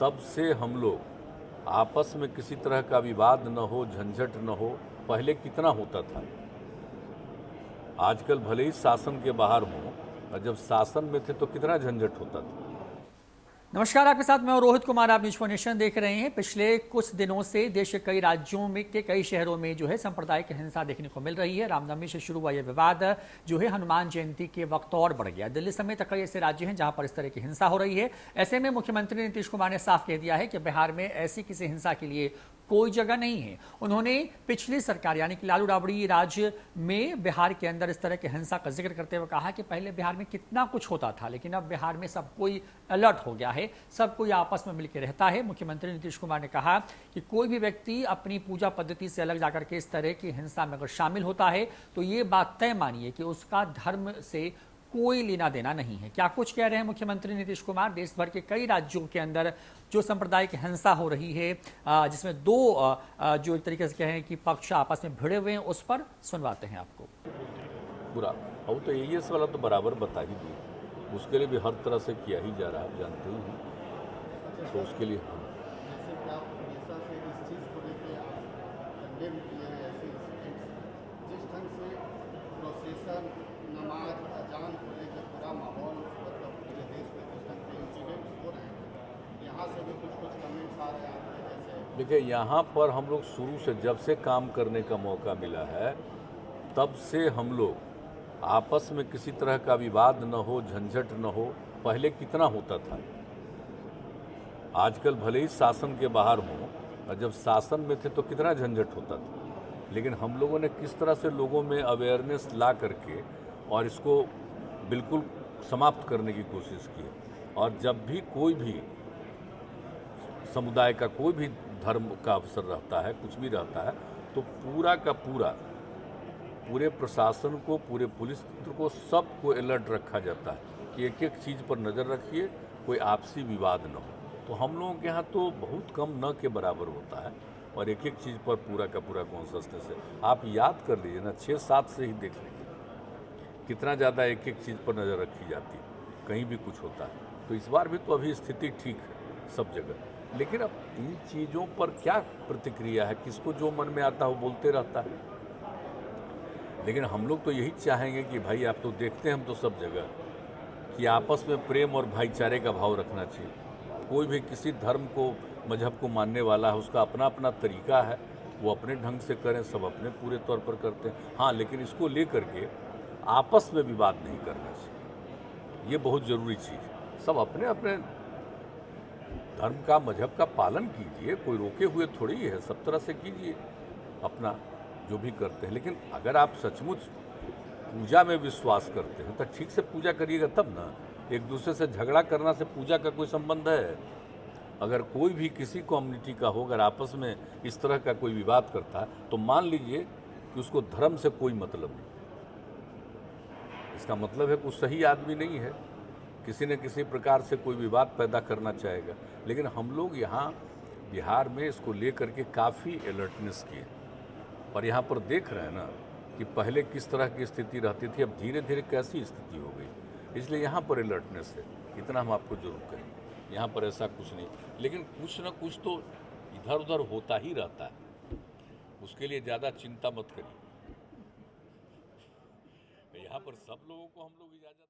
तब से हम लोग आपस में किसी तरह का विवाद न हो, झंझट न हो, पहले कितना होता था। आजकल भले ही शासन के बाहर हों, और जब शासन में थे तो कितना झंझट होता था। नमस्कार, आपके साथ मैं हूं रोहित कुमार। आप न्यूज फॉर नेशन देख रहे हैं। पिछले कुछ दिनों से देश के कई राज्यों में के कई शहरों में जो है सांप्रदायिक हिंसा देखने को मिल रही है। रामनवमी से शुरू हुआ यह विवाद जो है हनुमान जयंती के वक्त और बढ़ गया। दिल्ली समेत कई ऐसे राज्य हैं जहां पर इस तरह की हिंसा हो रही है। ऐसे में मुख्यमंत्री नीतीश कुमार ने साफ कह दिया है कि बिहार में ऐसी किसी हिंसा के लिए कोई जगह नहीं है। उन्होंने पिछली सरकार यानी कि लालू राबड़ी राज्य में बिहार के अंदर इस तरह की हिंसा का जिक्र करते हुए कहा कि पहले बिहार में कितना कुछ होता था, लेकिन अब बिहार में सब कोई अलर्ट हो गया है, सब कोई आपस में मिलकर रहता है। मुख्यमंत्री नीतीश कुमार ने कहा कि कोई भी व्यक्ति अपनी पूजा पद्धति से अलग जाकर के इस तरह की हिंसा में अगर शामिल होता है तो ये बात तय मानिए कि उसका धर्म से कोई लेना देना नहीं है। क्या कुछ कह रहे हैं मुख्यमंत्री नीतीश कुमार। देश भर के कई राज्यों के अंदर जो सांप्रदायिक हिंसा हो रही है, जिसमें दो जो एक तरीके से कहें कि पक्ष आपस में भिड़े हुए हैं, उस पर सुनवाते हैं आपको। पूरा अब तो AES वाला तो बराबर बता ही दिया, उसके लिए भी हर तरह से किया ही जा रहा है, आप जानते ही हैं। तो उसके लिए जिस ढंग से प्रोसेसन नमाज अजान को लेकर पूरा माहौल मतलब पूरे देश में जिस ढंग से इंसिडेंट्स हो रहे हैं, यहाँ से भी कुछ कमेंट्स आ रहे हैं। जैसे देखिए, यहाँ पर हम लोग शुरू से जब से काम करने का मौका मिला है तब से हम लोग आपस में किसी तरह का विवाद न हो, झंझट न हो, पहले कितना होता था। आजकल भले ही शासन के बाहर हों, और जब शासन में थे तो कितना झंझट होता था। लेकिन हम लोगों ने किस तरह से लोगों में अवेयरनेस ला करके और इसको बिल्कुल समाप्त करने की कोशिश की है। और जब भी कोई भी समुदाय का कोई भी धर्म का अवसर रहता है, कुछ भी रहता है, तो पूरा का पूरे प्रशासन को, पूरे पुलिस तंत्र को, सबको अलर्ट रखा जाता है कि एक एक चीज़ पर नज़र रखिए, कोई आपसी विवाद न हो। तो हम लोगों के यहाँ तो बहुत कम न के बराबर होता है, और एक एक चीज़ पर पूरा का पूरा कॉन्शसनेस है। आप याद कर लीजिए ना, 6-7 से ही देख लीजिए कितना ज़्यादा एक एक चीज़ पर नज़र रखी जाती है, कहीं भी कुछ होता है। तो इस बार भी तो अभी स्थिति ठीक है सब जगह। लेकिन अब इन चीज़ों पर क्या प्रतिक्रिया है, किसको जो मन में आता है वो बोलते रहता है। लेकिन हम लोग तो यही चाहेंगे कि भाई, आप तो देखते हैं हम तो सब जगह कि आपस में प्रेम और भाईचारे का भाव रखना चाहिए। कोई भी किसी धर्म को, मजहब को मानने वाला है, उसका अपना अपना तरीका है, वो अपने ढंग से करें, सब अपने पूरे तौर पर करते हैं। हाँ, लेकिन इसको लेकर के आपस में विवाद नहीं करना चाहिए, ये बहुत ज़रूरी चीज़ है। सब अपने अपने धर्म का, मजहब का पालन कीजिए, कोई रोके हुए थोड़ी है, सब तरह से कीजिए अपना जो भी करते हैं। लेकिन अगर आप सचमुच पूजा में विश्वास करते हैं तो ठीक से पूजा करिएगा तब ना। एक दूसरे से झगड़ा करना से पूजा का कोई संबंध है? अगर कोई भी किसी कम्युनिटी का हो, अगर आपस में इस तरह का कोई विवाद करता है तो मान लीजिए कि उसको धर्म से कोई मतलब नहीं। इसका मतलब है कि वो सही आदमी नहीं है, किसी न किसी प्रकार से कोई विवाद पैदा करना चाहेगा। लेकिन हम लोग यहाँ बिहार में इसको लेकर के काफ़ी अलर्टनेस किए, और यहाँ पर देख रहे हैं ना कि पहले किस तरह की स्थिति रहती थी, अब धीरे धीरे कैसी स्थिति हो गई। इसलिए यहाँ पर अलर्टनेस है, इतना हम आपको जरूर कहें। यहाँ पर ऐसा कुछ नहीं, लेकिन कुछ ना कुछ तो इधर उधर होता ही रहता है, उसके लिए ज़्यादा चिंता मत करिए। यहाँ पर सब लोगों को हम लोग इजाज़त